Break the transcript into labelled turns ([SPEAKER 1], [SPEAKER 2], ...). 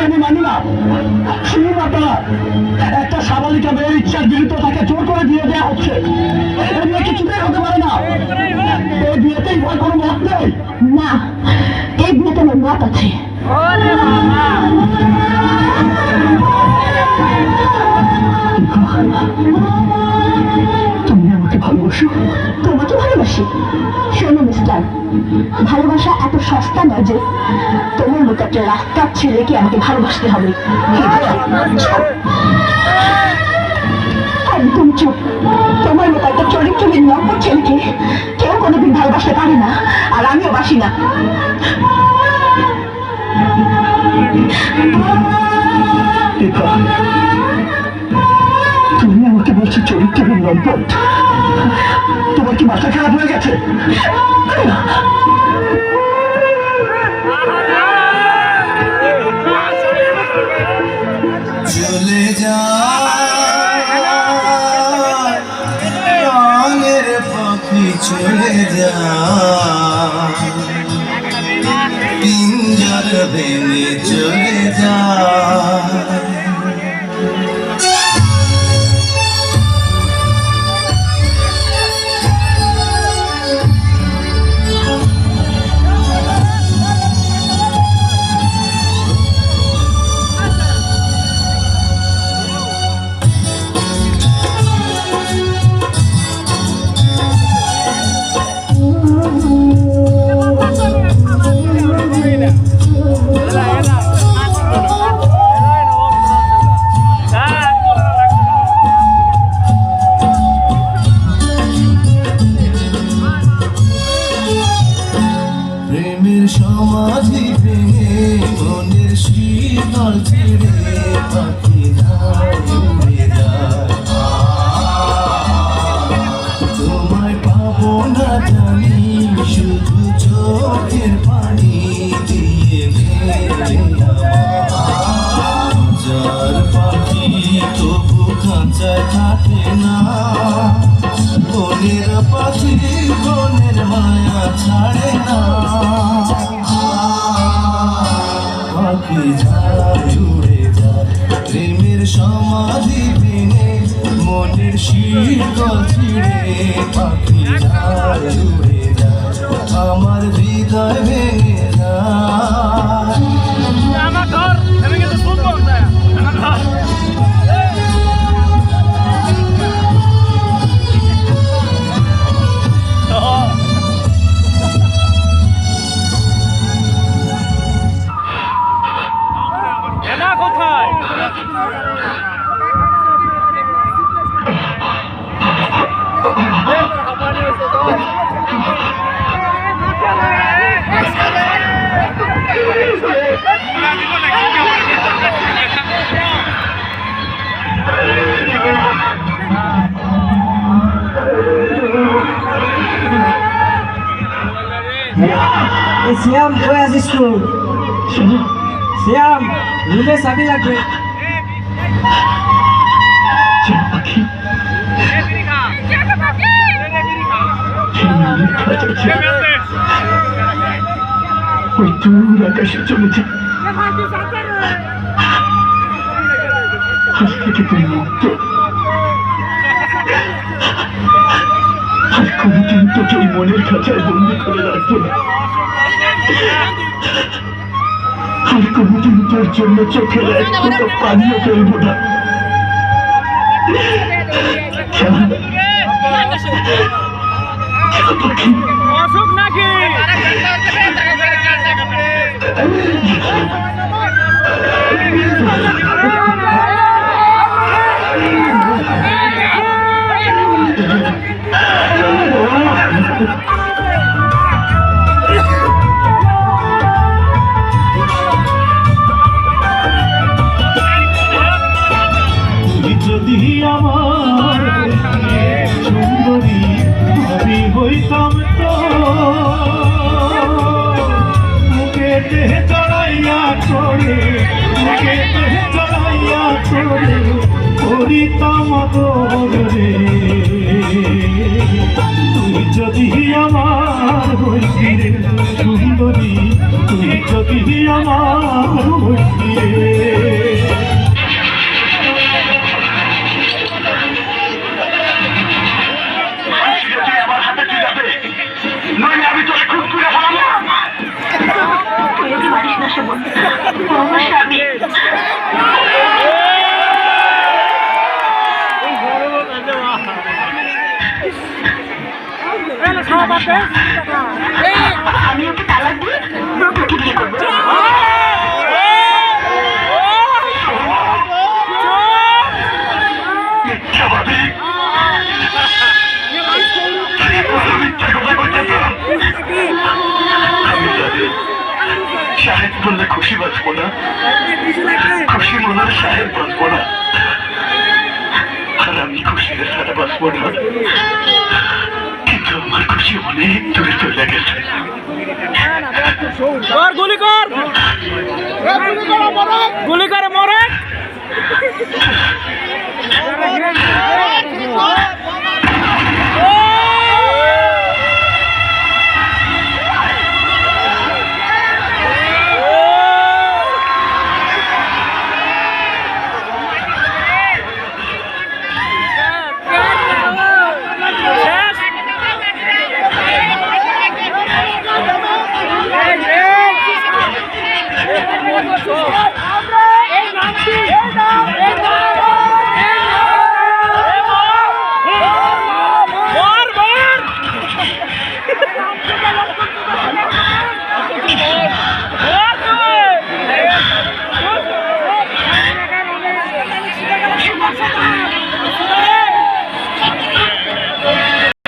[SPEAKER 1] আমি মানি না। শুনুন আপনারা, একটা সাবালিকা মেয়ের ইচ্ছার বিরুদ্ধে তাকে জোর করে বিয়ে দেওয়া হচ্ছে। এই বিয়ে কিছুতেই হতে পারে না। এই বিয়েতেই ভয় কোনো মত নেই।
[SPEAKER 2] না, এই বিয়েতে আমার মত আছে।
[SPEAKER 1] তুমি আমাকে ভালোবাসো?
[SPEAKER 2] তোমাকে ভালোবাসি। শোনো মিস্টার, ভালোবাসা এত সস্তা নয় যে তোমার মতো একটা রাস্তার ছেলেকে আমাকে ভালোবাসতে হবে। একদম চুপ। তোমার মতো একটা চরিত্রহীন নম্বর ছেলেকে কেউ কোনোদিন ভালোবাসতে পারে না, আর আমিও বাসি না।
[SPEAKER 1] তুমি আমাকে বলছো চরিত্রহীন নম্বর? তোমার কি মাথা খারাপ হয়ে গেছে?
[SPEAKER 3] চলে যায় রঙের পাখি, চলে যায় পিঞ্জর ভেঙে চলে যায়। প্রেমের সমাধি ভেঙে মনের শীতল ছিঁড়ে পাখি উড়ে যায়। তোমায় পাবো না জানি, শুধু চোখের পানি দিয়ে যার পাখি তবু খাঁচায় থাকে না। বনের পাখি বনের মায়া ছাড়ে না। পাখি যায় উড়ে যায়, প্রেমের সমাধি ভেঙে মনের শীতল ছিঁড়ে পাখি যায় উড়ে যায়, আমার হৃদয় ভেঙে যায়।
[SPEAKER 4] আমার ঘর আমি কিন্তু শুনবো আমার ঘর কোথায়?
[SPEAKER 5] শ্যাম, কই আছিস তুই? শ্যাম, রুমে চাবি লাগবে।
[SPEAKER 1] ওই দূর আকাশে চলে যায়। আজ থেকে তুই মুক্ত। আর কোনোদিন তোকে ওই মনের খাঁচায় বন্দি করে রাখবো না। আর কোনোদিন তোর জন্য চোখের এক ফোঁটা পানিও ফেলবো না।
[SPEAKER 4] অসুখ নাকি?
[SPEAKER 1] যদি আমার সুন্দরী আমি হইতাম তো মুখে চড়াইয়া করে, মুখে চড়াইয়া করে করিতাম রে। তুই যদি আমার হইতি সুন্দরী, তুই যদি আমার হইতি।
[SPEAKER 2] আমি ওকে তালাক দিয়ে তোকে বিয়ে করবো।
[SPEAKER 1] মিথ্যাবাদী! মিথ্যা কথা বলতেছ। আমি জানি সাহেব বললে খুশি বাঁচবো না, খুশি মনের সাহেব বাঁচবো না, আর আমি খুশি ছাড়া বাঁচবো না। কিন্তু আমার খুশি অনেক দূরে চলে গেছে।
[SPEAKER 4] কর গুলি কর, গুলি করে মরে।